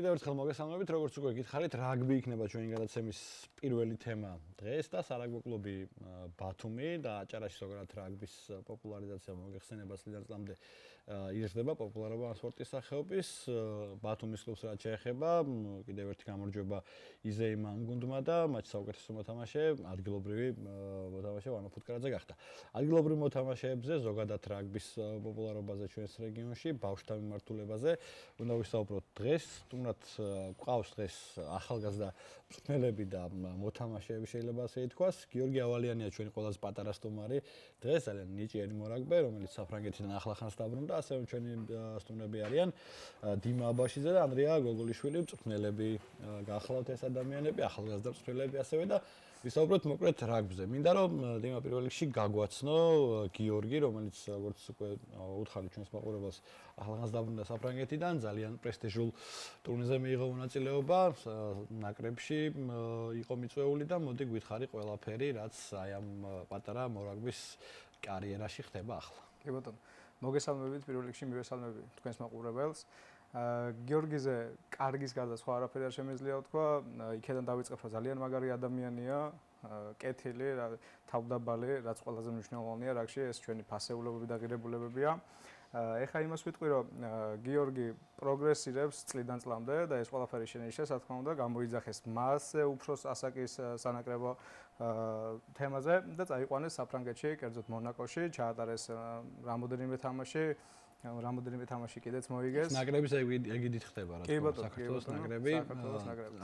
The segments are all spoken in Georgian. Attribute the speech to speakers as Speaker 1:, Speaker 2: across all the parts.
Speaker 1: კიდევ ერთხელ მოგესალმებით, როგორც უკვე გითხარით, რაგბი იქნება ჩვენი გადაცემის პირველი თემა დღეს და სარაგბო კლუბი ბათუმი და აჭარაში ზოგადად რაგბის პოპულარიზაცია მოგეხსენება წლიდან წლამდე იზრდება პოპულარობა ამ სპორტის სახეობის. ბათუმის კლუბს რაც შეეხება, კიდევ ერთი გამარჯვება იზეიმ გუნდმა და მათი საუკეთესო მოთამაშე ადგილობრივი მოთამაშე ვანო ფუტკარაძე გახდა. ადგილობრივ მოთამაშეებზე ზოგადად რაგბის პოპულარობაზე ჩვენს რეგიონში, ბავშვთა მიმართულებაზე უნდა ვისაუბროთ დღეს. თუმრად ყავს დღეს ახალგაზრდა მწვრთნელები და მოთამაშეები შეიძლება ასე ითქვას. გიორგი ავალიანია ჩვენი ყველაზე პატარა სტუმარი. დღეს ძალიან ნიჭიერი მორაგბე, რომელიც საფრანგეთიდან ახლახანს დაბრუნდა, ასევე ჩვენი სტუმრები არიან დიმა აბაშიძე და ანდრია გოგოლიშვილი, მწვრთნელები. გაახლავთ ეს ადამიანები, ახალგაზრდა მწვრთნელები ასევე და ვისაუბროთ მოკლედ რაგბზე. მინდა რომ დიმა პირველ რიგში გაგვაცნო გიორგი, რომელიც როგორც უკვე უთხარი ჩვენს მაყურებელს ახალგაზრდა დაბრუნდა საფრანგეთიდან, ძალიან პრესტიჟულ ტურნირზე მიიღო მონაწილეობა, ნაკრებში იყო მიწვეული და მოდი გითხარი ყველაფერი, რაც აი ამ პატარა მორაგბის კარიერაში ხდება ახლა.
Speaker 2: კი ბატონო, მოგესალმებით პირველ რიგში მივესალმები თქვენს მაყურებელს. გიორგიზე კარგის გარდა სხვა არაფერი არ შემეძლია ვთქვა, იქიდან დავიწყებ, რომ ძალიან მაგარი ადამიანია, კეთილი, თავდაბალი, რაც ყველაზე მნიშვნელოვანია რაგში, ეს ჩვენი ფასეულებები და ღირებულებებია. ეხლა იმას ვიტყვი, რომ გიორგი პროგრესირებს წლიდან წლამდე და ეს ყველაფერი შენიშნეს, რა თქმა უნდა, გამოიძახეს მასზე უფროს ასაკის სანაკრებო თემაზე და წაიყვანეს საფრანგეთში, კერძოდ მონაკოში, ჩაატარეს რამოდენიმე თამაში კიდეც მოიგეს.
Speaker 1: ნაკრების ეგიდით ხდება რა თქმა უნდა, საქართველოს ნაკრები,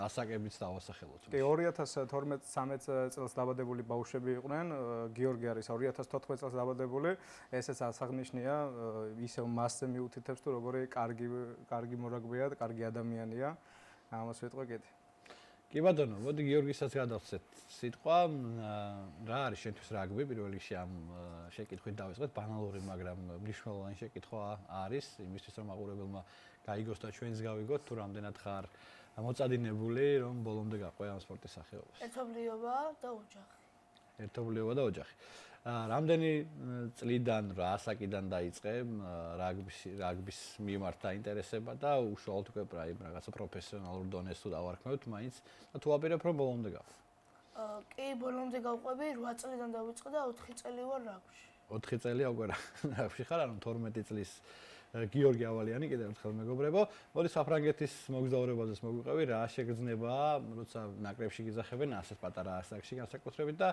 Speaker 1: ასაკებიც დავასახელოთ.
Speaker 2: კი, 2012-13 წელს დაბადებული ბავშვები იყვნენ, გიორგი არის 2014 წელს დაბადებული, ესეც ასაღნიშნია, ისევ მასზე მიუთითებს თუ როგორი კარგი მორაგბეა, კარგი ადამიანია. ამას ვიტყვი კიდე.
Speaker 1: კი ბატონო, მოდი გიორგისაც გადავცეთ სიტყვა. რა არის შენთვის რაგბი? პირველ რიგში ამ შეკითხვით დავიწყეთ, ბანალური, მაგრამ მნიშვნელოვანი შეკითხვა არის იმისთვის, რომ მაყურებელმა გაიგოს და ჩვენს გავიგოთ, თუ რამდენად ხარ მოწადინებული, რომ ბოლომდე გაყვე ამ სპორტის სახეობას.
Speaker 3: ერთობლიობა და ოჯახი.
Speaker 1: ერთობლიობა და ოჯახი. რამდენი წლიდან, რა ასაკიდან დაიწყე რაგბის მიმართ დაინტერესება და უშუალოდ უკვე რაღაცა პროფესიონალურ დონეს თუ დავარქმევთ მაინც და თუ აპირებ რომ ბოლომდე გაყვე.
Speaker 3: კი, ბოლომდე გავყვები, 8 წლიდან დავიწყე და 4 წელი ვარ რაგბში.
Speaker 1: 4 წელია უკვე რაგბში ხარ, ანუ 12 წლის გიორგი ავალიანი, კიდევ ერთხელ მეგობრებო. მოდი საფრანგეთის მოგზაურობაზეც მოგვიყევი, რა შეგრძნება, როცა ნაკრებში გიძახებენ ასეთ პატარა ასაკში განსაკუთრებით და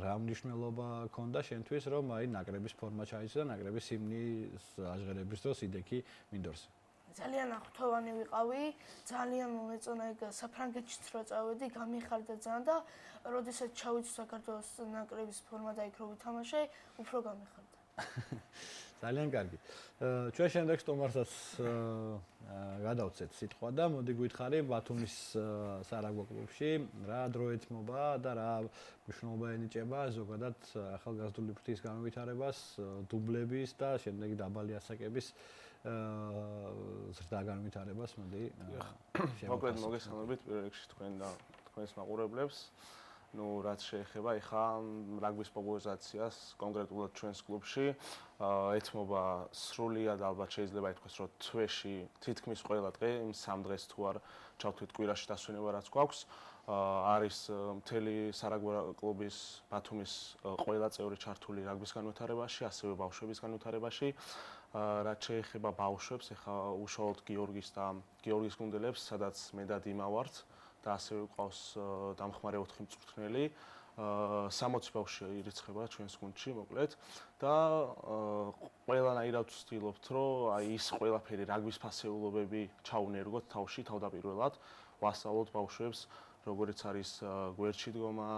Speaker 1: რა მნიშვნელობა ჰქონდა შენთვის, რომ აი ნაკრების ფორმა ჩაიცდა, ნაკრების სიმნის აჟღერების დროს იდექი მინდორზე.
Speaker 3: ძალიან აღფრთოვანი ვიყავი, ძალიან მომეწონა ეგ საფრანგეთშიც რო წავედი, გამიხარდა ძალიან და როდესაც ჩავიცვი საქართველოს ნაკრების ფორმა და იქ რო ვითამაშე, უფრო გამიხარდა.
Speaker 1: ძალიან კარგი. ჩვენ შემდეგ სტუმარსაც გადავცეთ სიტყვა და მოდი გითხარი ბათუმის სარაგბო კლუბში რა დრო ეთმობა და რა მნიშვნელობა ენიჭება ზოგადად ახალგაზრდული ფრთის განვითარებას, დუბლების და შემდეგ დაბალი ასაკების ზრდა განვითარებას. მოდი
Speaker 4: მოკლედ მოგესალმებით პირველ რიგში თქვენ და თქვენს მაყურებლებს. რაც შეეხება ეხა რაგბის პოპულარიზაციას კონკრეტულად ჩვენს კლუბში, ეთმობა სრულიად ალბათ შეიძლება ითქვას, რომ თვეში თითქმის ყველა დღე, იმ 3 დღეს თუ არ ჩავთვლით კვირაში დასვენება რაც გვაქვს, არის მთელი სარაგბო კლუბის ბათუმის ყველა წევრი ჩართული რაგბის განვითარებაში, ასევე ბავშვების განვითარებაში. რაც შეეხება ბავშვებს, ეხა უშუალოდ გიორგის გუნდელებს, სადაც მე და დიმა ვართ. და ასევე ყავს დამხმარე 4 მწვრთნელი, 60 ბავშვი ირიცხება ჩვენს გუნდში, მოკლედ და ყველანაირად ვცდილობთ, რომ აი ის ყველაფერი რაგბის ფასეულობები ჩაუნერგოთ თავში თავდაპირველად, ვასწავლოთ ბავშვებს, როგორიც არის გვერდში დგომა,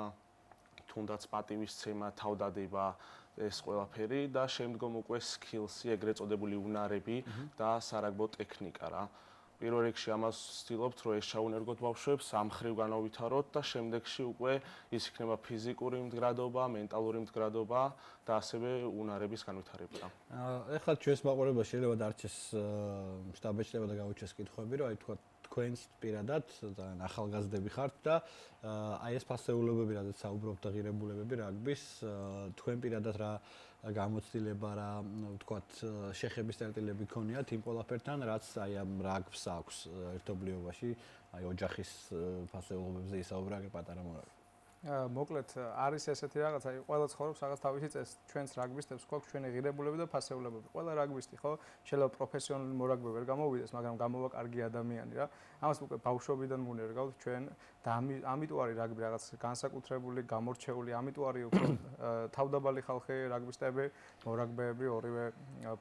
Speaker 4: თუნდაც პატივისცემა, თავდადება, ეს ყველაფერი და შემდგომ უკვე skills-ი, ეგრეთ წოდებული უნარები და სარაგბო ტექნიკა რა. პირველ რიგში ამას ვცდილობთ, რომ ეს ჩაუნერგოთ ბავშვებს, ამ ხრივ განავითაროთ და შემდეგში უკვე ის იქნება ფიზიკური მდგრადობა, მენტალური მდგრადობა და ასევე უნარების განვითარება.
Speaker 1: ეხლა ჩვენს მაყურებელს შეიძლება დარჩეს შტაბეჭდება და გაუჩეს კითხვები, რომ აი თქვა თქვენს პირადად ძალიან ახალგაზრდები ხართ და აი ეს ფასეულებები, რადგან საუბრობთ და ღირებულებები რაგბის, თქვენ პირადად რა გამოცდილება, რა ვთქვათ, შეხების წერტილები გქონიათ იმ ყველაფერთან, რაც აი ამ რაგბს აქვს ერთობლიობაში, აი ოჯახის ფასეულებებზე ისაუბრა პატარა მორავი.
Speaker 2: მოკლედ არის ესეთი რაღაც, აი ყველა ცხოვრობს რაღაც თავისი წესით. ჩვენს რაგბისტებს გვაქვს ჩვენი ღირებულები და ფასეულებები. ყველა რაგბისტი ხო შეიძლება პროფესიონალი მორაგბე ვერ გამოვიდეს, მაგრამ გამოვა კარგი ადამიანი რა. ამას უკვე ბავშვობიდან გუნერგავთ ჩვენ და ამიტომ არის რაგბი რაღაც განსაკუთრებული, გამორჩეული, ამიტომ არის უფრო თავდაბალი ხალხი რაგბისტები, მორაგბეები, ორივე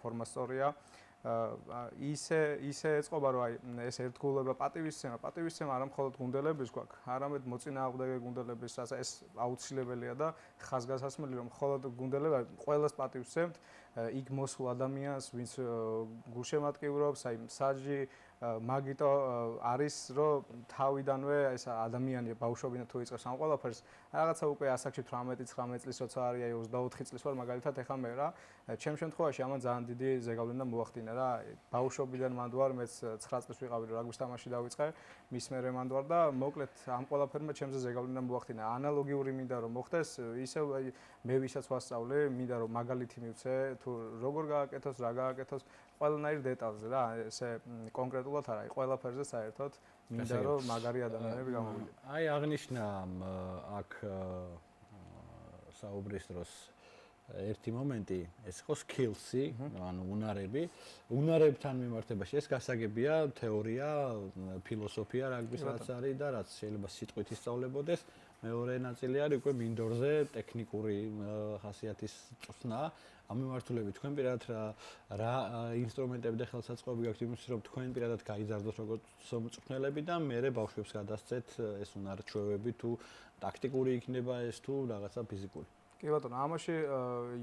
Speaker 2: ფორმასტორია. ისე ეწყობა რომ აი ეს ერთგულება პატივისცემა არა მხოლოდ გუნდელების გვაქვს, არამედ მოწინააღმდეგე გუნდელების, ეს აუცილებელია და ხაზგასასმელი რომ მხოლოდ გუნდელები ყველას პატივისცემთ, იქ მოსულ ადამიანს, ვინც გულშემატკივრობს, აი მსაჯი მაგიტო არის რომ თავიდანვე ეს ადამიანი ბავშვობიდან თუ იწყებს ამ ყველაფერს რაღაცა უკვე ასაკში 18-19 წლის როცა არის აი 24 წლის ვარ მაგალითად ეხა მე რა ჩემ შემთხვევაში ამან ძალიან დიდი ზეგავლენა მოახდინა რა ბავშვობიდან მანდ ვარ მეც 9 წლის ვიყავი რომ რაგბის თამაში დავიწყე მის მერე მანდ ვარ და მოკლედ ამ ყველაფერმა ჩემზე ზეგავლენა მოახდინა ანალოგიური მინდა რომ მოხდეს ისევ აი მე ვისაც ვასწავლე მინდა რომ მაგალითი მივცე თუ როგორ გააკეთოს რა გააკეთოს ყველანაირ დეტალზე რა ესე კონკრეტულად არა აი ყველაფერზე საერთოდ მინდა რომ მაგარი ადამიანები გამოვიდნენ
Speaker 1: აი აღნიშნა აქ საუბრის დროს ერთი მომენტი ეს იყო skills-ი ანუ უნარებთან მიმართებაში ეს გასაგებია თეორია ფილოსოფია რაგბის რაც არის და რაც შეიძლება სიტყვით ისწავლებოდეს მეორე ნაწილი არის უკვე მინდორზე ტექნიკური ხასიათის წვრთნა ამ მიმართულებით თქვენ პირადად რა ინსტრუმენტები და ხელსაწყოები გაქვთ იმისთვის რომ თქვენ პირადად გაიზარდოთ როგორც მწვრთნელები და მერე ბავშვებს გადასცეთ ეს უნარ-ჩვევები თუ ტაქტიკური იქნება ეს თუ რაღაცა ფიზიკური
Speaker 2: კი ბატონო, ამაში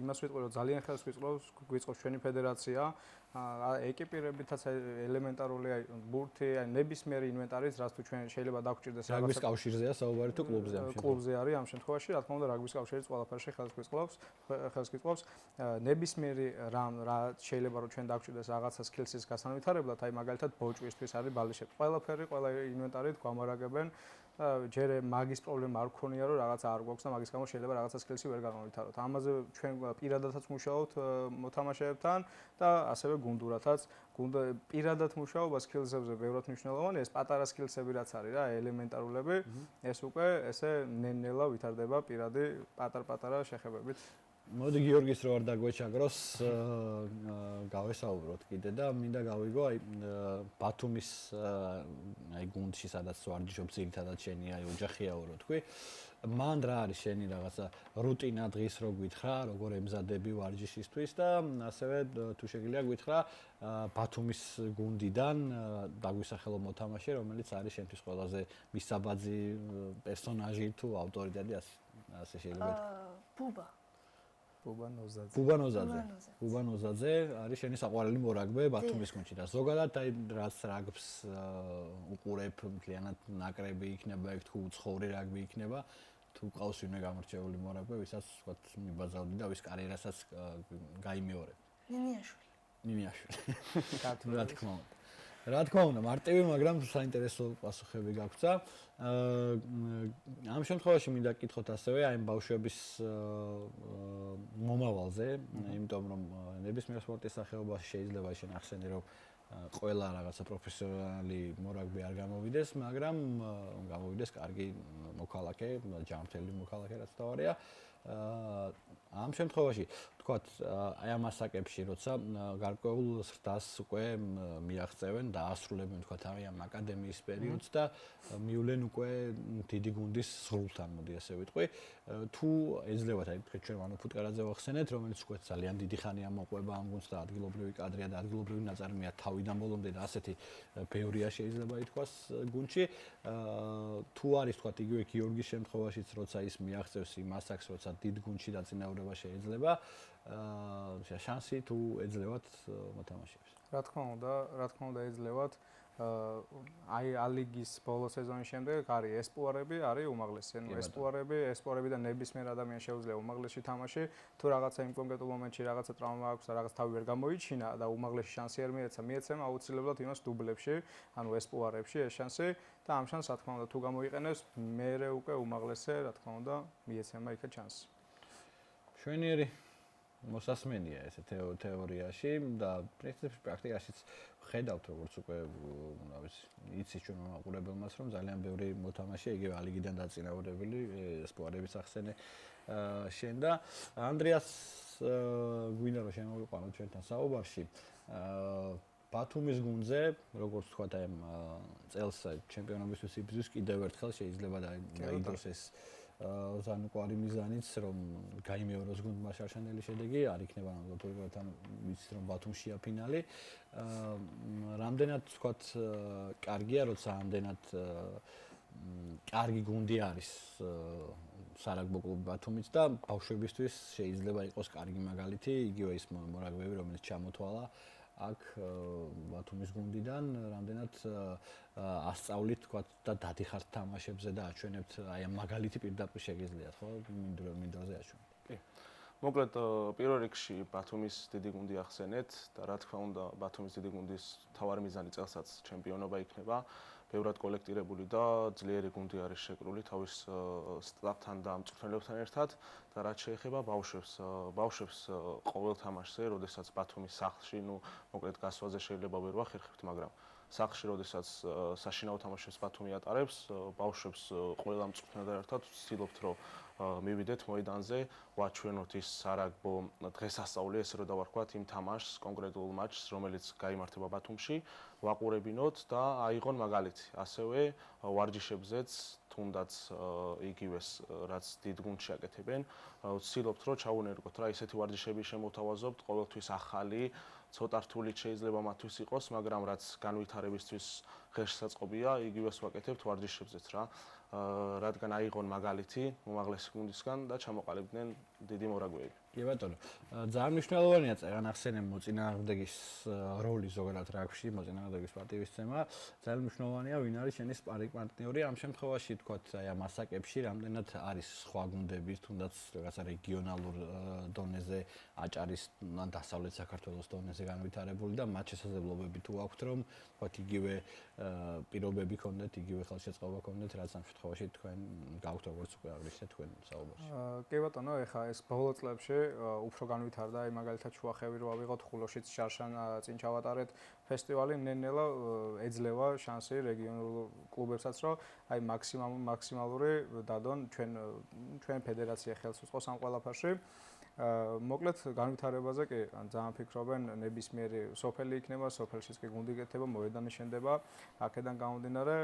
Speaker 2: იმას ვიტყვი, რომ ძალიან ხელს გვიწყობს ჩვენი ფედერაცია, ეკიპირებითაც ელემენტარული აი ბურთი, აი ნებისმიერი ინვენტარიც, რაც თუ ჩვენ შეიძლება დაგჭირდეს
Speaker 1: რაგბის კავშირზეა საუბარი თუ კლუბზე ამ შემთხვევაში.
Speaker 2: კლუბზე არის ამ შემთხვევაში, რა თქმა უნდა, რაგბის კავშირიც ყველაფერში ხელს გვიწყობს. ნებისმიერი რა შეიძლება რომ ჩვენ დაგჭირდეს რაღაცა skills-ის გასანვითარებლად, აი მაგალითად ბოჭვისთვის არის ბალიშები. ყველაფერი, ყველა ინვენტარით გვამარაგებენ. ჯერ მაგის პრობლემა არ გქონია რომ რაღაცა არ გვაქვს და მაგის გამო შეიძლება რაღაცა skills-ი ვერ გამოვითაროთ. ამაზე ჩვენ პირადადაც მუშაობთ მოთამაშეებთან და ასევე გუნდურათაც. პირადად მუშაობა skills-ებზე ბევრად მნიშვნელოვანია. ეს პატარა skills-ები რაც არის რა, ელემენტარულები, ეს უკვე ესე ნელ-ნელა ვითარდება პირადი პატარ-პატარა შეხებებით.
Speaker 1: მოდი გიორგის რო არ დაგვეჩაგროს გავესაუბროთ კიდე და მინდა გავიგო აი ბათუმის აი გუნდში სადაც ვარჯიშობ ძირითადად შენი აი ოჯახიაო რო თქვი მან რა არის შენი რაღაცა რუტინა დღის რო გითხრა როგორ ემზადები ვარჯიშისთვის და ასევე თუ შეგიძლია გითხრა ბათუმის გუნდიდან დაგვისახელო მოთამაშე რომელიც არის შენთვის ყველაზე მისაბაძი პერსონაჟი თუ ავტორიტეტი ასე შეიძლება ბუბანოზაძე არის შენი საყვარელი მორაგბე ბათუმის გუნდში და ზოგადად აი რაც რაგბს უყურებ მთლიანად ნაკრები იქნება იქ თუ უცხოური რაგბი იქნება თუ ყავს ვინმე გამორჩეული მორაგბე ვისაც ვთქვათ მიბაძავდი და ვის კარიერასაც გაიმეორებ ნინიაშვილი რა თქმა უნდა მარტივი მაგრამ საინტერესო პასუხები გაგვცა ამ შემთხვევაში მინდა გკითხოთ ასევე აი ბავშვების მომავალზე იმიტომ რომ ნებისმიერ სპორტის სახეობაში შეიძლება შენახსენე რომ ყველა რაღაცა პროფესიონალი მორაგბე არ გამოვიდეს მაგრამ გამოვიდეს კარგი მოქალაქე ჯანმრთელი მოქალაქე რაც თავარია ამ შემთხვევაში თქვათ აი ამ ასაკებში როცა გარკვეულ ზრდას უკვე მიაღწევენ და ასრულებენ თქვათ აი ამ აკადემიის პერიოდს და მივლენ უკვე დიდი გუნდის სრულთან მოდი ასე ვიტყვი თუ ეძლებათ აი თქვენ ჩვენ ვანო ფუტკარაძე ვახსენეთ რომელიც უკვე ძალიან დიდი ხანია მოყვება ამ გუნდს და ადგილობრივი კადრია და ადგილობრივი ნაწარმია თავიდან ბოლომდე და ასეთი ბევრია შეიძლება ითქვას გუნდში თუ არის თქვათ იგივე გიორგის შემთხვევაშიც როცა ის მიაღწევს იმ ასაკს როცა დიდ გუნდში დაწინაურება შეიძლება შანსი თუ ეძლევათ მოთამაშეებს
Speaker 2: რა თქმა უნდა ეძლევათ აი ალიგის ბოლო სეზონის შემდეგ არის ესპუარები, არის უმაღლესი. ანუ ესპუარები და ნებისმიერ ადამიანს შეუძლია უმაღლესში თამაში. თუ რაღაცა იმ კონკრეტულ მომენტში რაღაცა ტრავმა აქვს და რაღაც თავი ვერ გამოიჩინა და უმაღლესი შანსი არ მიეცემა აუცილებლად იმას დუბლებში, ანუ ესპუარებში ეს შანსი და ამ შანსს რა თქმა უნდა თუ გამოიყენებს, მერე უკვე უმაღლესზე რა თქმა უნდა მიეცემა იქა შანსი.
Speaker 1: შვენიერი მოსასმენია ესე თეორიაში და პრაქტიკაშიც ხედავთ როგორც უკვე რა ვიცი იცის ჩვენ მაყურებელმაც რომ ძალიან ბევრი მოთამაშე იგივე ალიგიდან დაწინაურებული ესპუარების ახსენე შენ და ანდრიას გვინდა რომ შემოვიყვანოთ ჩვენთან საუბარში ბათუმის გუნდზე როგორც თქვა და წელს ჩემპიონობისთვის იბრძვის კიდევ ერთხელ შეიძლება დაიდოს ეს ზანუკვარი მიზანიც რომ გაიმეოროს გუნდმა შარშანელი შედეგი არ იქნება ნამდვილად ვიცით რომ ბათუმშია ფინალი რამდენად თქვათ კარგია როცა ამდენად კარგი გუნდი არის სარაგბო კლუბი ბათუმიც და ბავშვებისთვის შეიძლება იყოს კარგი მაგალითი იგივე ის მორაგბეები რომელიც ჩამოთვალა აქ ბათუმის გუნდიდან რამდენად ასწავლით თქვათ და დადიხართ თამაშებზე და აჩვენებთ აი ამ მაგალითი პირდაპირ შეგიძლიათ ხო მინდორზე აჩვენოთ.
Speaker 4: კი. მოკლედ პირველ რიგში ბათუმის დიდი გუნდი ახსენეთ და რა თქმა უნდა ბათუმის დიდი გუნდის მთავარი მიზანი წელსაც ჩემპიონობა იქნება. ბევრად კოლექტირებული და ძლიერი გუნდი არის შეკრული თავის სტაფთან და მწვრთნელებთან ერთად და რაც შეეხება ბავშვებს ყოველ თამაშზე, როდესაც ბათუმის სახლში, მოკლედ გასვლაზე შეიძლება ვერ ვახერხებთ, მაგრამ სახლში, როდესაც საშინაო თამაშებს ბათუმი ატარებს, ბავშვებს ყველა მწვრთნელთან ერთად ვცდილობთ, რომ მივიდეთ მოედანზე, ვაჩვენოთ ის სარაგბო დღესასწაული, ესე რომ დავარქვათ, იმ თამაშს, კონკრეტულ მატჩს, რომელიც გაიმართება ბათუმში, ვაყურებინოთ და აიღონ მაგალითი. ასევე ვარჯიშებზეც, თუნდაც იგივეს, რაც დიდ გუნდში აკეთებენ, ვცდილობთ, რომ ჩაუნერგოთ რა ისეთი ვარჯიშები შემოვთავაზობთ, ყოველთვის ახალი, ცოტა რთულიც შეიძლება მათთვის იყოს, მაგრამ რაც განვითარებისთვის ღირსშესაწყობია, იგივეს ვაკეთებთ ვარჯიშებზეც რა. რადგან აიღონ მაგალითი უმაღლესი გუნდისგან და ჩამოყალიბდნენ დიდი მორაგბეები.
Speaker 1: კი ბატონო, ძალიან მნიშვნელოვანია წეგან ახსენე მოწინააღმდეგის როლი ზოგადად რაგბში, მოწინააღმდეგის პატივისცემა. ძალიან მნიშვნელოვანია ვინ არის შენი სპარინგ პარტნიორი ამ შემთხვევაში, თქვათ, აი ამ ასაკებში რამდენად არის სხვა გუნდები, თუნდაც რაღაცა რეგიონალურ დონეზე აჭარის ან დასავლეთ საქართველოს დონეზე განვითარებული და მათ შესაძლებლობები თუ აქვთ რომ თქვათ იგივე პირობები ქონდეთ, იგივე ხელშეწყობა ქონდეთ, რაც ამ შემთხვევაში თქვენ გაქვთ როგორც უკვე აღნიშნეთ თქვენ საუბარში.
Speaker 2: კი ბატონო, ეხა ეს ბოლო წლებში უფრო განვითარდა, აი მაგალითად შუახევი რო ავიღოთ ხულოშიც შარშან წინ ჩავატარეთ ფესტივალი, ნელ-ნელა ეძლევა შანსი რეგიონულ კლუბებსაც, რომ აი მაქსიმალური დადონ ჩვენ ფედერაცია ხელს უწყობს ამ ყველაფერში. მოკლედ განვითარებაზე კი ძალიან ფიქრობენ ნებისმიერი სოფელი იქნება, სოფელშიც კი გუნდი გეთება, მოედანი შენდება, აქედან გამომდინარე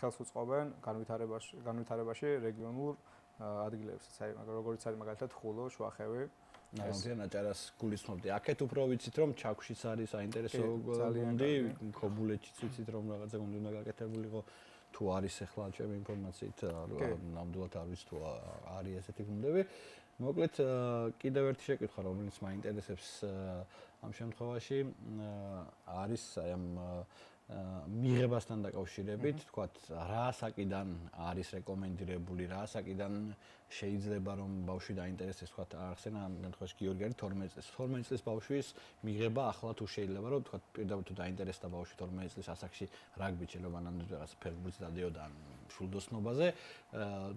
Speaker 2: ხელს უწყობენ განვითარებაში რეგიონულ ადგილებსაც, აი როგორიც არის მაგალითად ხულო, შუახევი.
Speaker 1: ნამდვილად აჭარას გულისხმობდი. აქეთ უფრო ვიცით რომ ჩაქვშიც არის საინტერესო გუნდი, ქობულეთშიც ვიცით რომ რაღაცა გუნდი უნდა გაკეთებულიყო. თუ არის ახლა ჩემი ინფორმაციით, ნამდვილად არ ვიცი თუ არის ესეთი გუნდები. მოკლედ კიდევ ერთი შეკითხვა რომელიც მაინტერესებს ამ შემთხვევაში არის აი ამ მიღებასთან დაკავშირებით, თქვათ, რა ასაკიდან არის რეკომენდირებული, რა ასაკიდან შეიძლება რომ ბავშვი დაინტერესდეს, თქვათ, ახსენა ამ შემთხვევაში გიორგი არის 12 წლის. 12 წლის ბავშვის მიღება ახლა თუ შეიძლება რომ თქვათ, პირდაპირ თუ დაინტერესდა ბავშვი 12 წლის ასაკში რაგბით შეიძლება ნამდვილად რაღაც ფეხბურთს დადიოდა ან შულდოსნობაზე,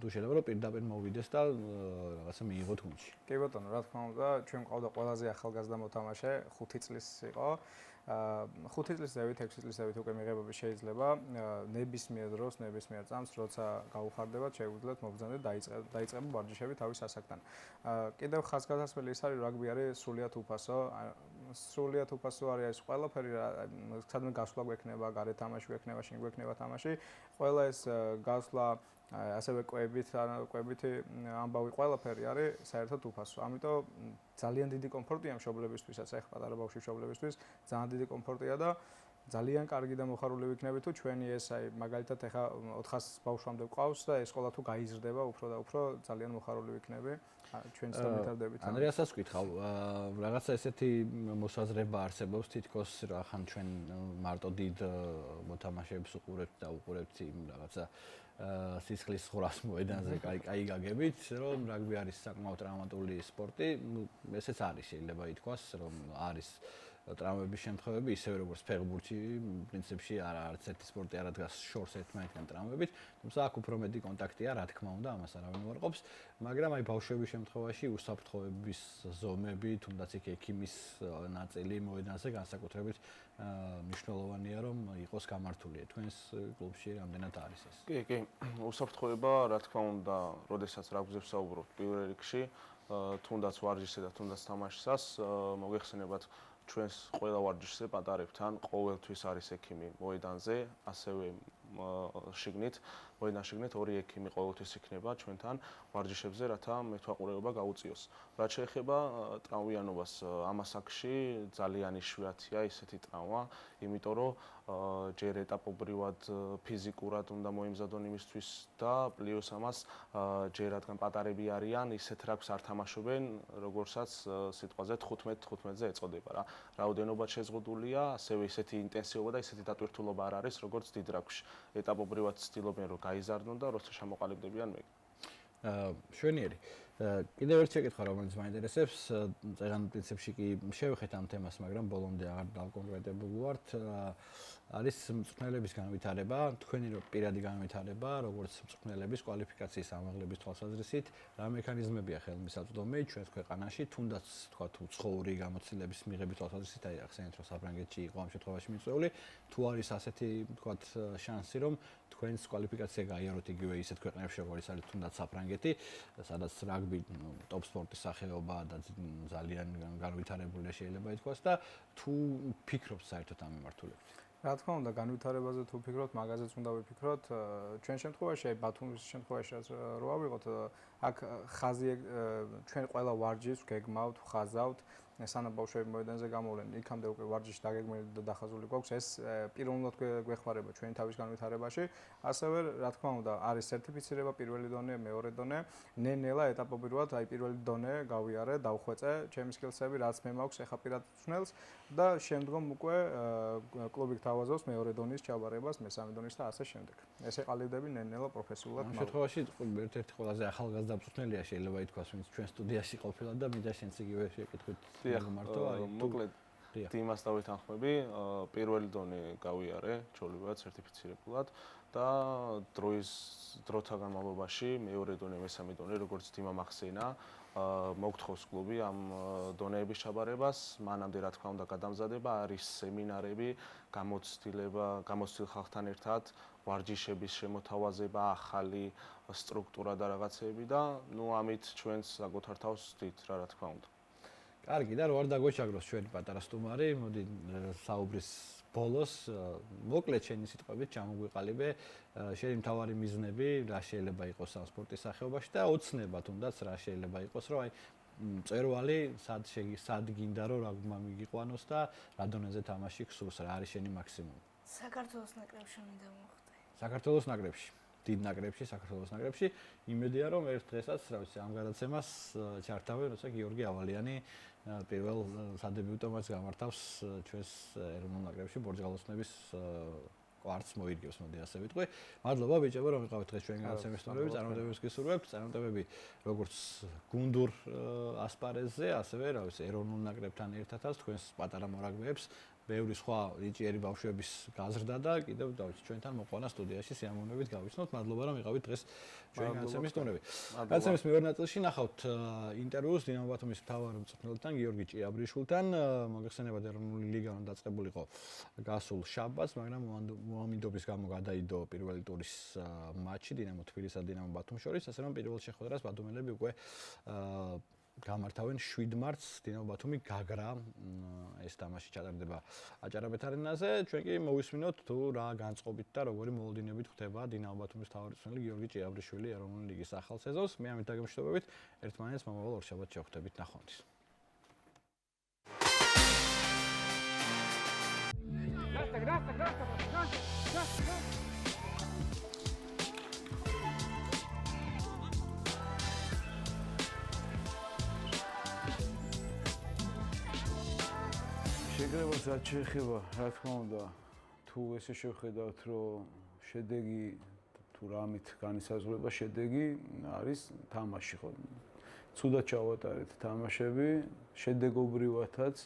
Speaker 1: თუ შეიძლება რომ პირდაპირ მოვიდეს და რაღაცა მიიღოთ გუნდში.
Speaker 2: კი ბატონო, რა თქმა უნდა, ჩვენ ყავდა ყველაზე ახალგაზრდა მოთამაშე, 5 წლის იყო. 5 წლის ზევით, 6 წლის ზევით უკვე მიღებები შეიძლება ნებისმიერ დროს, ნებისმიერ წამს, როცა გაუხარდებათ, შეგვიძლიათ მობრძანეთ დაიწყება ვარჯიშები თავის ასაკთან. კიდევ ხაზგასმელი ის არის, რაგბი არის სრულიად უფასო. სრულიად უფასო არის ყველაფერი, სადმე გასვლა გვექნება, გარეთ თამაში გვექნება, შინ გვექნება თამაში. ყველა ეს გასვლა ასევე კვებით ამბავი ყველაფერი არის საერთოდ უფასო. ამიტომ ძალიან დიდი კომფორტია მშობლებისთვისაც, ახლა პატარა ბავშვის მშობლებისთვის ძალიან დიდი კომფორტია და ძალიან კარგი და მოხარული ვიქნებით თუ ჩვენი ეს აი მაგალითად ეხა 400 ბავშვამდე გვყავს და ეს სკოლა თუ გაიზრდება უფრო და უფრო ძალიან მოხარული ვიქნები ჩვენც და ვითარდებით.
Speaker 1: ანდრეასაც ვკითხავ, რაღაცა ესეთი მოსაზრება არსებობს თითქოს რახან ჩვენ მარტო დიდ მოთამაშეებს უყურებთ და უყურებთ იმ რაღაცა სისხლის ხრას მოედანზე კაი გაგებით, რომ რაგბი არის საკმაოდ ტრამატული სპორტი, ესეც არის შეიძლება ითქვას, რომ არის ტრამვების შემთხვევები, ისევე როგორც ფეხბურთში, პრინციპში არც ერთი სპორტი არ ადგას შორს ერთმანეთთან ტრამვებით, თუმცა აქ უფრო მეტი კონტაქტია, რა თქმა უნდა, ამას არავინ უარყოფს, მაგრამ აი ბავშვების შემთხვევაში უსაფრთხოების ზომები, თუნდაც იქ ექიმის ნაწილი მოედანზე განსაკუთრებით მნიშვნელოვანია, რომ იყოს გამართული. თქვენს კლუბში რამდენად არის ეს?
Speaker 4: კი, უსაფრთხოება, რა თქმა უნდა, როდესაც რაგბიზე ვსაუბრობთ პირველ რიგში, თუნდაც ვარჯიშზე და თუნდაც თამაშისას, მოგეხსენებათ ჩვენს ყველა ვარჯიშზე პატარებთან ყოველთვის არის ექიმი მოედანზე, ასევე შიგნით, მოედან შიგნით ორი ექიმი ყოველთვის იქნება ჩვენთან ვარჯიშებზე, რათა მეთვალყურეობა გაუწიოს. რაც შეეხება ტრავმიანობას, ამ ასაკში ძალიან იშვიათია ესეთი ტრავმა, იმიტომ რომ ჯერ ეტაპობრივად ფიზიკურად უნდა მოიმზადონ იმისთვის და პლუს ამას ჯერ რადგან პატარები არიან, ისეთ რაგბს არ თამაშობენ, როგორცაც სიტყვაზე 15-15-ზე ეწოდება რა. რაოდენობა შეზღუდულია, ასევე ისეთი ინტენსივობა და ისეთი დატვირთულობა არ არის, როგორც დიდ რაგბში. ეტაპობრივად ცდილობენ რომ გაიზარდონ და როცა ჩამოყალიბდებიან მე.
Speaker 1: შვენიერი. კიდევ ერთ შეკითხვა, რომელიც მაინტერესებს, წეგან პრინციპში კი შევეხეთ ამ თემას, მაგრამ ბოლომდე აღარ დავკონკრეტებულ ვართ. არის მწვრთნელების განვითარება, თქვენი პირადი განვითარება, როგორც მწვრთნელების კვალიფიკაციის ამაღლების თვალსაზრისით, რა მექანიზმებია ხელმისაწვდომი ჩვენს ქვეყანაში, თუნდაც თქვათ უცხოური გამოცდილების მიღების თვალსაზრისით, აი ახსენეთ, რომ საფრანგეთში იყო ამ შემთხვევაში მიწვეული, თუ არის ასეთი თქვათ შანსი, რომ თქვენს კვალიფიკაცია გაიაროთ იგივე ისეთ ქვეყნებში, როგორც არის თუნდაც საფრანგეთი, სადაც რაგბი ტოპ სპორტის სახეობაა და ძალიან განვითარებულია შეიძლება ითქვას და თუ ფიქრობთ საერთოდ ამ მიმართულებით?
Speaker 2: რა თქმა უნდა, განვითარებაზე თუ ფიქრობთ, მაგაზეც უნდა ვიფიქროთ. ჩვენ შემთხვევაში, აი ბათუმის შემთხვევაში რო ავიღოთ, აქ ხაზი ჩვენ ყველა ვარჯიშს გეგმავთ, ხაზავთ, სანამ ბავშვები მოედანზე გამოვლენ, იქამდე უკვე ვარჯიში დაგეგმილი და დახაზული გვაქვს, ეს პიროვნულად გვეხმარება ჩვენი თავის განვითარებაში. ასევე, რა თქმა უნდა, არის სერტიფიცირება პირველი დონე, მეორე დონე, ნელ-ნელა ეტაპობრივად, აი პირველი დონე გავიარე, დავხვეწე ჩემი სკილსები, რაც მე მაქვს ეხა პირად მწვრთნელს და შემდგომ უკვე კლუბი გთავაზობს მეორე დონის ჩაბარებას, მესამე დონის და ასე შემდეგ. ეს ეყალიბდები ნელ-ნელა პროფესიულად.
Speaker 1: ამ შემთხვევაში ერთ-ერთი ყველაზე ახალგაზრდა მწვრთნელია შეიძლება ითქვას, ვინც ჩვენ სტუდიაში ყოფილა და მინდა შენც იგივე შეკითხვით გამართო, აი
Speaker 4: მოკლედ იმას დავეთანხმები, პირველი დონე გავიარე, ჩოლებად სერტიფიცირებულად და დროთა განმავლობაში მეორე დონე, მესამე დონე, როგორც თიმა მახსენა, მოგთხოვს კლუბი ამ დონეების ჩაბარებას, მანამდე რა თქმა უნდა გადამზადება, არის სემინარები, გამოცდილ ხალხთან ერთად, ვარჯიშების შემოთავაზება, ახალი სტრუქტურა და რაღაცეები და ნუ ამით ჩვენს საკუთარ თავს ვსდით რა თქმა უნდა.
Speaker 1: კარგი და რო არ დაგვეჩაგროს ჩვენი პატარა სტუმარი, მოდი საუბრის ბოლოს მოკლედ შენი სიტყვებით ჩამოგვიყალიბე შენი მთავარი მიზნები, რა შეიძლება იყოს ამ სპორტის სახეობაში და ოცნება თუნდაც რა შეიძლება იყოს, რომ აი მწერვალი სად გინდა რომ რაგბმა მიგიყვანოს და რა დონეზე თამაში გსურს, რა არის შენი მაქსიმუმი?
Speaker 3: საქართველოს ნაკრებში მინდა მოხვდე.
Speaker 1: საქართველოს ნაკრებში. დიდ ნაკრებში, საქართველოს ნაკრებში, იმედია რომ ერთ დღესაც, რა ვიცი, ამ გადაცემას ჩართავენ, როცა გიორგი ავალიანი პირველ სადებიუტო მატჩს გამართავს ჩვენს ეროვნულ ნაკრებში ბორჯგალოსნების კვარტს მოირგებს, მოდი ასე ვიტყვი. მადლობა ბიჭებო, რომ იყავით დღეს ჩვენი გადაცემის სტუმრები, წარმატებებს გისურვებთ, წარმატებები როგორც გუნდურ ასპარეზზე, ასევე, რა ვიცი, ეროვნულ ნაკრებთან ერთადაც თქვენს პატარა მორაგბეებს ბევრი სხვა ნიჭიერი ბავშვების გაზრდა და კიდევ დავით ჩვენთან მოყვანა სტუდიაში სიამოვნებით გავიცნოთ. მადლობა რომ იყავით დღეს ჩვენი გადაცემის სტუმრები. გადაცემის მეორე ნაწილში ნახავთ ინტერვიუს დინამო ბათუმის მთავარ მწვრთნელთან გიორგი ჭიაბრიშვილთან. მოგეხსენებათ ეროვნული ლიგა უნდა დაწყებულიყო გასულ შაბათს, მაგრამ მოამინდობის გამო გადაიდო პირველი ტურის მატჩი დინამო თბილისსა და დინამო ბათუმს შორის, ასე რომ პირველ შეხვედრას ბათუმელები უკვე გამართავენ 7 მარტს დინამო ბათუმი გაგრა ეს თამაში ჩატარდება აჭარაბეთ არენაზე. ჩვენ კი მოვისმინოთ თუ რა განწყობით და როგორი მოლოდინებით ხდება დინამო ბათუმის მთავარი მწვრთნელი გიორგი ჭიაბრიშვილი ეროვნული ლიგის ახალ სეზონს. მე ამით დაგემშვიდობებით, ერთმანეთს მომავალ ორ შაბათს შევხვდებით ნახვამდის.
Speaker 5: შეგრებას რაც შეეხება, რა თქმა უნდა, თუ ესე შევხედავთ, რომ შედეგი თუ რამით განისაზღვრება შედეგი არის თამაში, ხო? ცუდად ჩავატარეთ თამაშები, შედეგობრივათაც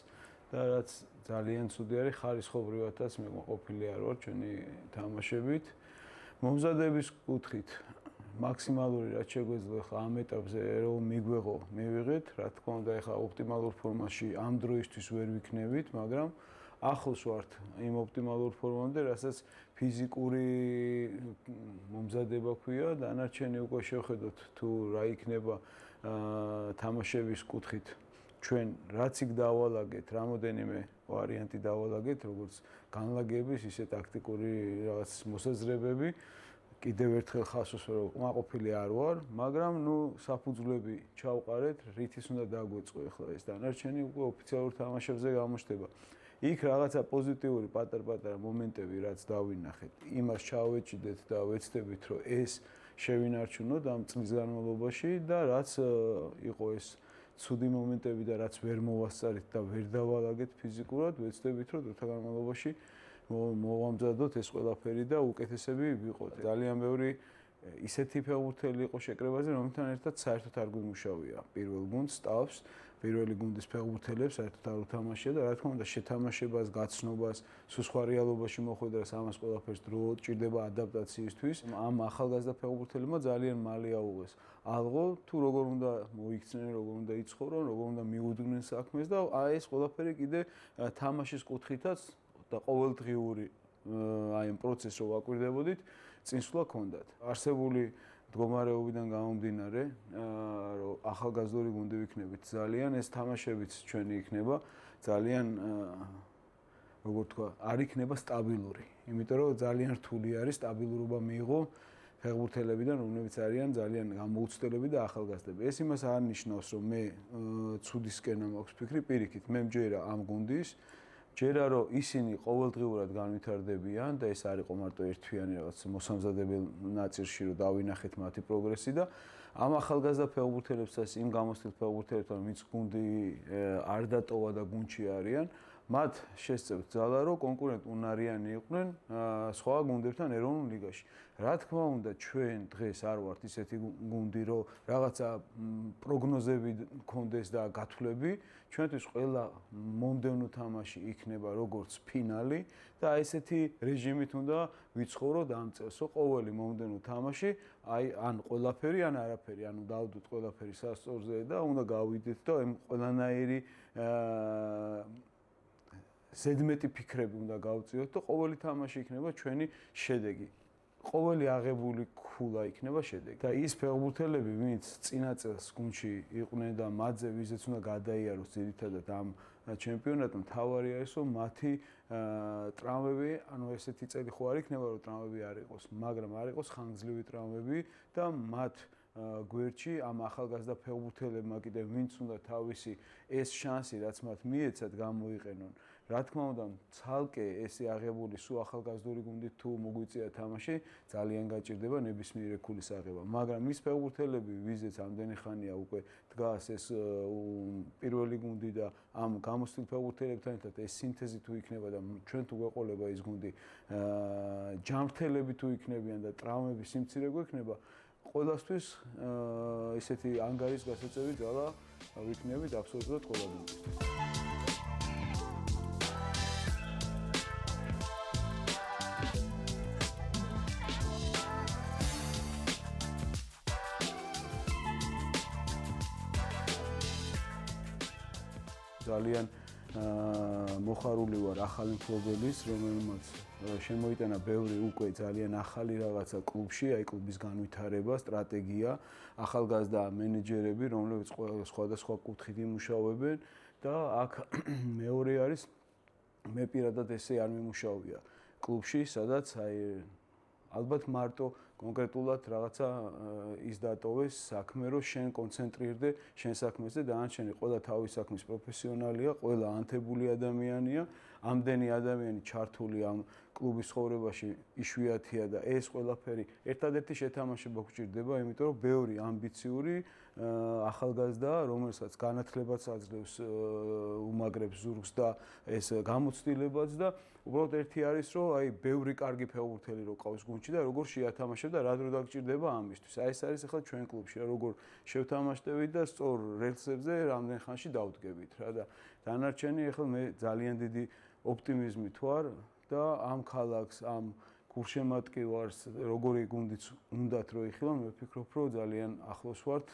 Speaker 5: და რაც ძალიან ცუდი არის, ხარისხობრივათაც მე ყოფილი არ ვარ ჩვენი თამაშებით. მომზადების კუთხით მაქსიმალური რაც შეგვეძლო ხა ამ ეტაპზე რომ მიგვეღო, მივიღეთ, რა თქმა უნდა, ეხა ოპტიმალურ ფორმაში ამ დროისთვის ვერ ვიქნებით, მაგრამ ახლოს ვართ იმ ოპტიმალურ ფორმამდე, რასაც ფიზიკური მომზადება ქვია, დანარჩენი უკვე შევხედოთ თუ რა იქნება თამაშების კუთხით. ჩვენ რაც იქ დავალაგეთ, რამოდენიმე ვარიანტი დავალაგეთ, როგორც განლაგების, ისე ტაქტიკური რაღაც მოსაზრებები. კიდევ ერთხელ ხასოს რომ კმაყოფილი არ ვარ, მაგრამ ნუ საფუძვლები ჩავყარეთ, რითიც უნდა დაგვეწყო ახლა ეს დანარჩენი უკვე ოფიციალურ თამაშებზე გამოჩნდება. იქ რაღაცა პოზიტიური პატარ-პატარა მომენტები რაც დავინახეთ, იმას ჩავეჭიდეთ და ვეცდებით რომ ეს შევინარჩუნოთ ამ წლის განმავლობაში და რაც იყო ეს ცუდი მომენტები და რაც ვერ მოვასწარეთ და ვერ დავალაგეთ ფიზიკურად, ვეცდებით რომ დროთა განმავლობაში მოვამზადოთ ეს ყველაფერი და უკეთესები ვიყოთ. ძალიან ბევრი ისეთი ფეხბურთელი იყო შეკრებაზე, რომელთან ერთად საერთოდ არ გვიმუშავია. პირველ გუნდს სტავს, პირველი გუნდის ფეხბურთელებს საერთოდ არ უთამაშია და რა თქმა უნდა შეთამაშებას, გაცნობას, სულ სხვა რეალობაში მოხვედრას ამას ყველაფერს დრო ჭირდება ადაპტაციისთვის. ამ ახალგაზრდა ფეხბურთელებმა ძალიან მალე აუღეს. ალღო თუ როგორ უნდა მოიქცნენ, როგორ უნდა იცხოვრონ, როგორ უნდა მიუძღვნენ საქმეს და აი ეს ყველაფერი კიდე თამაშის კუთხითაც და ყოველდღიური აი ამ პროცესს რო ვაკვირდებოდით, წინსვლა ჰქონდათ. არსებული მდგომარეობიდან გამომდინარე, რომ ახალგაზრდული გუნდი ვიქნებით ძალიან, ეს თამაშებიც ჩვენი იქნება ძალიან როგორ თქვა, არ იქნება სტაბილური. იმიტომ რომ ძალიან რთული არის სტაბილურობა მიიღო ფეხბურთელებიდან, რომლებიც არიან ძალიან გამოუცდელები და ახალგაზრდები. ეს იმას არ ნიშნავს, რომ მე ცუდისკენა მაქვს ფიქრი, პირიქით, მე მჯერა ამ გუნდის ჯერა რომ ისინი ყოველდღიურად განვითარდებიან და ეს არ იყო მარტო ერთთვიანი რაღაც მოსამზადებელ ნაწილში რომ დავინახეთ მათი პროგრესი და ამ ახალგაზრდა ფეხბურთელებსაც იმ გამოსtildeულ ფეხბურთელებთან ვინც გუნდი არ დატოვა და გუნდში არიან მათ შესწევთ ძალა რომ კონკურენტუნარიანი იყვნენ სხვა გუნდებთან ეროვნულ ლიგაში. რა თქმა უნდა ჩვენ დღეს არ ვართ ისეთი გუნდი რომ რაღაცა პროგნოზები გქონდეს და გათვლები ჩვენთვის ყველა მომდევნო თამაში იქნება როგორც ფინალი და აი ესეთი რეჟიმით უნდა ვიცხოვროთ ამ წელს რომ ყოველი მომდევნო თამაში აი ან ყველაფერი ან არაფერი ანუ დავდოთ ყველაფერი სასწორზე და უნდა გავიდეთ და ამ ყველანაირი ზედმეტი ფიქრები უნდა გავწიოთ და ყოველი თამაში იქნება ჩვენი შედეგი. ყოველი აღებული ქულა იქნება შედეგი. და ის ფეხბურთელები, ვინც წინა წელს გუნდში იყვნენ და მათზე ვიზეც უნდა გადაიაროს ძირითადად ამ ჩემპიონატმა, თავარი არის რომ მათი ტრავმები, ანუ ესეთი წელი ხო არ იქნება რომ ტრავმები არ იყოს, მაგრამ არ იყოს ხანგრძლივი ტრავმები და მათ გვერდში ამ ახალგაზრდა ფეხბურთელებმა კიდევ ვინც უნდა თავისი ეს შანსი რაც მათ მიეცათ გამოიყენონ. რა თქმა უნდა, ცალკე ესე აღებული სულ ახალგაზრდული გუნდით თუ მოგვიწია თამაში, ძალიან გაჭირდება ნებისმიერი ქულის აღება. მაგრამ ის ფეხბურთელები, ვიზეც ამდენი ხანია უკვე დგას ეს პირველი გუნდი და ამ გამოსtildeულ ფეხბურთელებთან ერთად ეს სინთეზი თუ იქნება და ჩვენ თუ გვეყოლება ის გუნდი, ჯანმრთელები თუ იქნებიან და ტრავმების სიმცირე გვექნება, ყველასთვის ესეთი ანგარის გასაწევი ძალა ვიქნებით აბსოლუტურად ყველა გუნდისთვის. ძალიან მოხარული ვარ ახალი მფლობელის, რომელმაც შემოიტანა ბევრი უკვე ძალიან ახალი რაღაცა კლუბში, აი კლუბის განვითარება, სტრატეგია, ახალგაზრდა მენეჯერები, რომლებიც სხვადასხვა კუთხით იმუშავებენ და აქ მეორე არის მე პირადად ესე არ მიმუშავია კლუბში, სადაც აი ალბათ მარტო კონკრეტულად რაღაცა ის დატოვეს საქმე, რომ შენ კონცენტრირდე შენ საქმეზე და დანარჩენი ყველა თავის საქმის პროფესიონალია, ყველა ანთებული ადამიანია, ამდენი ადამიანი ჩართული ამ კლუბის ცხოვრებაში იშვიათია და ეს ყველაფერი ერთადერთი შეთამაშება გვჭირდება, იმიტომ რომ ბევრი ამბიციური ახალგაზრდაა, რომელსაც განათლებაც აძლევს, უმაგრებს ზურგს და ეს გამოცდილებაც და უბრალოდ ერთი არის, რომ აი ბევრი კარგი ფეხბურთელი რო ყავს გუნდში და როგორ შეათამაშებ და რა დრო დაგჭირდება ამისთვის. აი ეს არის ახლა ჩვენ კლუბში, როგორ შევთამაშდებით და სწორ რელსებზე რამდენ ხანში დავდგებით რა და დანარჩენი ახლა მე ძალიან დიდი ოპტიმიზმით ვარ და ამ ქალაქს, ამ გულშემატკივარს, როგორი გუნდიც უნდათ რო იხილო, მე ვფიქრობ, რომ ძალიან ახლოს ვართ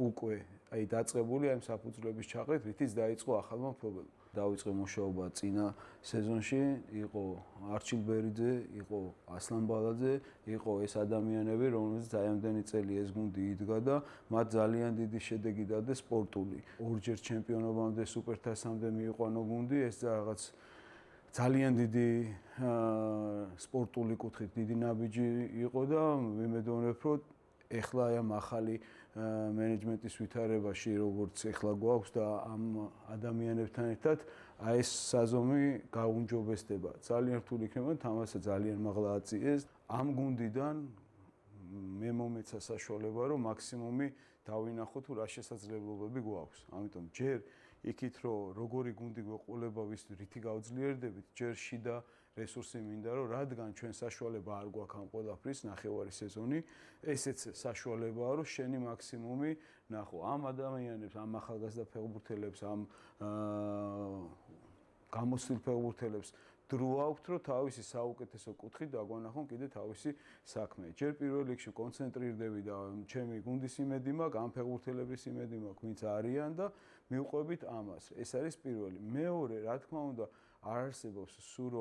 Speaker 5: უკვე აი დაწყებული ამ საფუძვლების ჩაყრით, რითიც დაიწყო ახალმა მფლობელმა. დავიწყე მუშაობა წინა სეზონში, იყო არჩილ ბერიძე, იყო ასლან ბალაძე, იყო ეს ადამიანები, რომელზეც აი ამდენი წელი ეს გუნდი იდგა და მათ ძალიან დიდი შედეგი დადეს სპორტული. ორჯერ ჩემპიონობამდე, სუპერთასამდე მიიყვანო გუნდი, ეს რაღაც ძალიან დიდი სპორტული კუთხით დიდი ნაბიჯი იყო და ვიმედოვნებ, რომ ეხლა აი ამ ახალი მენეჯმენტის ვითარებაში, როგორც ეხლა გვაქვს და ამ ადამიანებთან ერთად, აი ეს საზომი გაუმჯობესდება. ძალიან რთული იქნება, თამაში ძალიან მაღლა აწიეს. ამ გუნდიდან მე მომეცა საშუალება, რომ მაქსიმუმი დავინახო თუ რა შესაძლებლობები გვაქვს. ამიტომ ჯერ იქით რომ როგორი გუნდი გვეყოლება ვის რითი გავძლიერდებით, ჯერ შიდა რესურსი მინდა რომ რადგან ჩვენ საშუალება არ გვაქვს ამ ყველაფრის ნახევარი სეზონი, ესეც საშუალებაა რომ შენი მაქსიმუმი ნახო ამ ადამიანებს, ამ ახალგაზრდა ფეხბურთელებს, ამ გამოცდილ ფეხბურთელებს დრო აქვთ რომ თავისი საუკეთესო კუთხით დაგვანახონ კიდე თავისი საქმე. ჯერ პირველ რიგში კონცენტრირდები და ჩემი გუნდის იმედი მაქვს, ამ ფეხბურთელების იმედი მაქვს, ვინც არიან და მივყვებით ამას. ეს არის პირველი. მეორე, რა თქმა უნდა, არ არსებობს სულ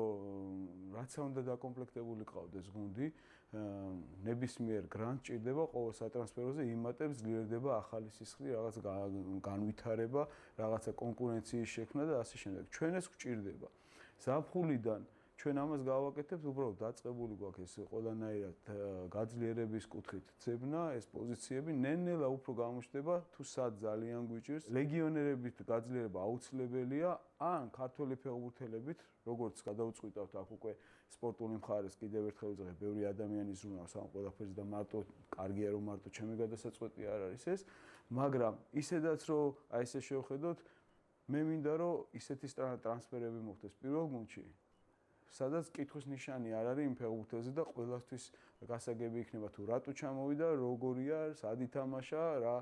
Speaker 5: რაც უნდა დაკომპლექტებული ყავდეს გუნდი, ნებისმიერ გრანტ ჭირდება ყოველ სატრანსფეროზე იმატებს ძლიერდება ახალი სისხლი, რაღაც განვითარება, რაღაცა კონკურენციის შექმნა და ასე შემდეგ. ჩვენ ეს გვჭირდება. ზაფხულიდან ჩვენ ამას გავაკეთებთ, უბრალოდ დაწყებული გვაქვს ეს ყველანაირად გაძლიერების კუთხით ძებნა, ეს პოზიციები ნელ-ნელა უფრო გამოჩნდება, თუ სად ძალიან გვიჭირს. ლეგიონერებით გაძლიერება აუცილებელია, ან ქართველი ფეხბურთელებით, როგორც გადავწყვიტავთ აქ უკვე სპორტული მხარეს კიდევ ერთხელ ვიძახებ, ბევრი ადამიანი ზრუნავს ამ ყველაფერს და მარტო კარგია რომ მარტო ჩემი გადასაწყვეტი არ არის ეს, მაგრამ ისედაც რომ აი ესე შევხედოთ, მე მინდა რომ ისეთი ტრანსფერები მოხდეს პირველ გუნდში, სადაც კითხვის ნიშანი არ არის იმ ფეხბურთელზე და ყველასთვის გასაგები იქნება თუ რატო ჩამოვიდა, როგორია, სად ითამაშა, რა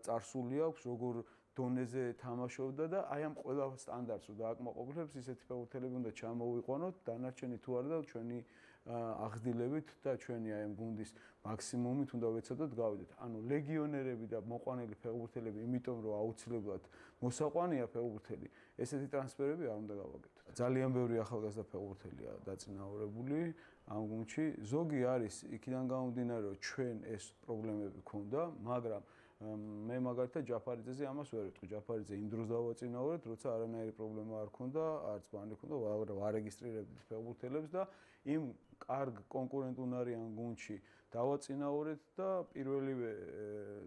Speaker 5: წარსული აქვს, როგორ დონეზე თამაშობდა და აი ამ ყველა სტანდარტს რომ დააკმაყოფილებს, ისეთი ფეხბურთელები უნდა ჩამოვიყვანოთ, დანარჩენი თუ არა და ჩვენი აღზრდილებით და ჩვენი აი ამ გუნდის მაქსიმუმით უნდა ვეცადოთ გავიდეთ. ანუ ლეგიონერები და მოყვანილი ფეხბურთელები, იმიტომ რომ აუცილებლად მოსაყვანია ფეხბურთელი, ესეთი ტრანსფერები არ უნდა გავაკეთოთ. ძალიან ბევრი ახალგაზრდა ფეხბურთელია დაწინაურებული ამ გუნდში. ზოგი არის იქიდან გამომდინარე, რომ ჩვენ ეს პრობლემები გქონდა, მაგრამ მე მაგალითად ჯაფარიძეზე ამას ვერ ვიტყვი. ჯაფარიძე იმ დროს დავაწინაურეთ, როცა არანაირი პრობლემა არ ქონდა, არც ბანი ქონდა, ვარეგისტრირებდით ფეხბურთელებს და იმ კარგ კონკურენტუნარიან გუნდში დავაწინაურეთ და პირველივე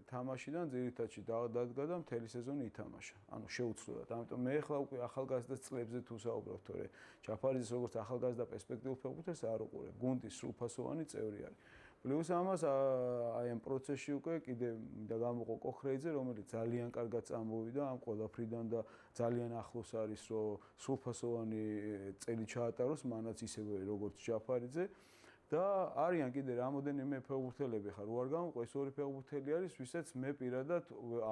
Speaker 5: თამაშიდან ძირითადში დადგა და მთელი სეზონი ითამაშა. ანუ შეუცვლელად. ამიტომ მე ახლა უკვე ახალგაზრდა წლებზე თუ საუბრობ, თორე ჯაფარიძეს როგორც ახალგაზრდა პერსპექტიულ ფეხბურთელს არ უყურებ. გუნდის სრულფასოვანი წევრი არის. პლუს ამას აი ამ პროცესში უკვე კიდე და გამოყო კოხრეიძე, რომელიც ძალიან კარგად წამოვიდა ამ ყველაფრიდან და ძალიან ახლოს არის, რომ სრულფასოვანი წელი ჩაატაროს, მანაც ისევე როგორც ჯაფარიძე და არიან კიდე რამოდენიმე ფეხბურთელები ხარ, უარ გამოყო, ეს ორი ფეხბურთელი არის, ვისაც მე პირადად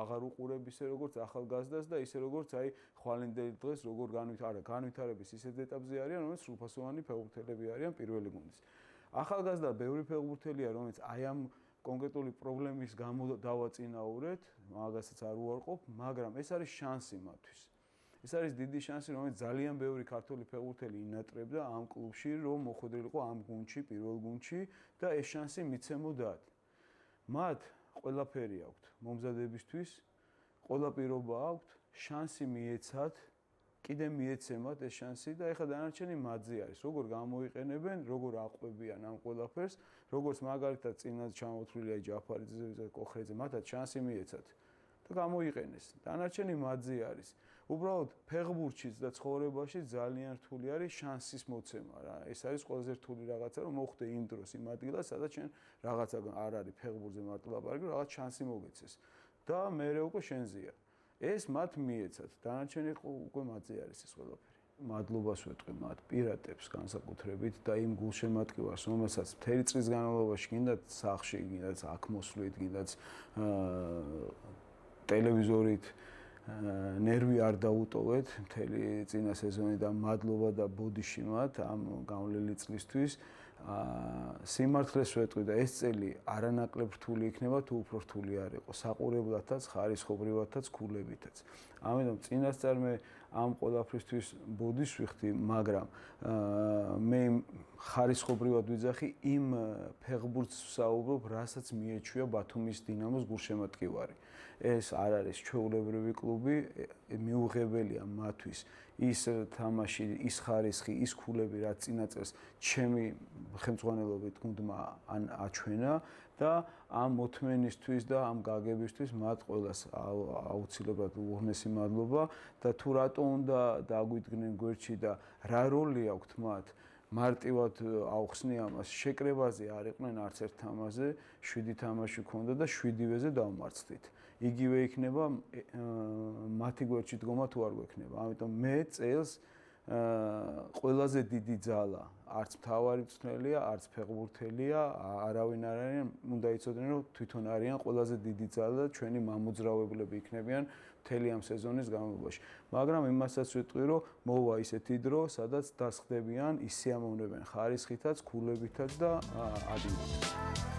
Speaker 5: აღარ უყურებ ისე როგორც ახალგაზრდას და ისე როგორც აი ხვალინდელი დღეს როგორ განვითარების ისეთ ეტაპზე არიან, რომელიც სრულფასოვანი ფეხბურთელები არიან პირველი გუნდის. ახალგაზრდა ბევრი ფეხბურთელია, რომელიც აი ამ კონკრეტული პრობლემის გამო დავაწინაურეთ, მაგასაც არ უარყოფ, მაგრამ ეს არის შანსი მათთვის. ეს არის დიდი შანსი, რომელიც ძალიან ბევრი ქართველი ფეხბურთელი ინატრებდა ამ კლუბში, რომ მოხვედრილიყო ამ გუნდში, პირველ გუნდში და ეს შანსი მიცემოდათ. მათ ყველაფერი აქვთ მომზადებისთვის, ყველა პირობა აქვთ, შანსი მიეცათ კიდე მიეცემათ ეს შანსი და ეხლა დანარჩენი მათზე არის. როგორ გამოიყენებენ, როგორ აყვებიან ამ ყველაფერს, როგორც მაგალითად წინაც ჩამოთვლილია ჯაფარიძე და კოხრეძე, მათაც შანსი მიეცათ და გამოიყენეს. დანარჩენი მათზე არის. უბრალოდ ფეხბურთშიც და ცხოვრებაში ძალიან რთული არის შანსის მოცემა რა. ეს არის ყველაზე რთული რაღაცა, რომ მოხვდე იმ დროს იმ ადგილას, სადაც შენ რაღაცა არ არის ფეხბურთზე მარტო ლაპარაკი, რაღაც შანსი მოგეცეს და მეორე უკვე შენზეა. ეს მათ მიეცათ, დანარჩენი უკვე მათზე არის ეს ყველაფერი. მადლობას ვეტყვი მათ პირატებს განსაკუთრებით და იმ გულშემატკივარს, რომელსაც მთელი წლის განმავლობაში გინდათ სახლში, გინდათ აქ მოსვლით, გინდათ ტელევიზორით ნერვი არ დაუტოვეთ მთელი წინა სეზონი და მადლობა და ბოდიში მათ ამ გავლილი წლისთვის. სიმართლეს ვეტყვი და ეს წელი არანაკლებ რთული იქნება თუ უფრო რთული არ იყო საყურებლათაც, ხარისხობრივათაც, ქულებითაც. ამიტომ წინასწარ მე ამ ყველაფრისთვის ბოდიშს ვიხდი, მაგრამ მე ხარისხობრივად ვიძახი იმ ფეხბურთს ვსაუბრობ, რასაც მიეჩვია ბათუმის დინამოს გულშემატკივარი. ეს არ არის ჩვეულებრივი კლუბი, მიუღებელია მათთვის ის თამაში, ის ხარისხი, ის ქულები, რაც წინაწელს ჩემი ხელმძღვანელობით გუნდმა აჩვენა და ამ მოთმენისთვის და ამ გაგებისთვის მათ ყველას აუცილებლად უღრმესი მადლობა და თუ რატო უნდა დაგვიდგნენ გვერდში და რა როლი აქვთ მათ მარტივად აუხსნი ამას შეკრებაზე არ იყვნენ არც ერთ თამაზე 7 თამაში ქონდა და 7-ვეზე დავმარცხდით იგივე იქნება მათი გვერდში დგომა თუ არ გვექნება ამიტომ მე წელს ყველაზე დიდი ძალა არც მთავარი მწვრთნელია არც ფეხბურთელია არავინ არ არის უნდა იცოდნენ რომ თვითონ არიან ყველაზე დიდი ძალა და ჩვენი მამოძრავებლები იქნებიან მთელი ამ სეზონის განმავლობაში მაგრამ იმასაც ვიტყვი რომ მოვა ისეთი დრო სადაც დასხდებიან ისე ამოვნებენ ხარისხითაც ქულებითაც და ადილით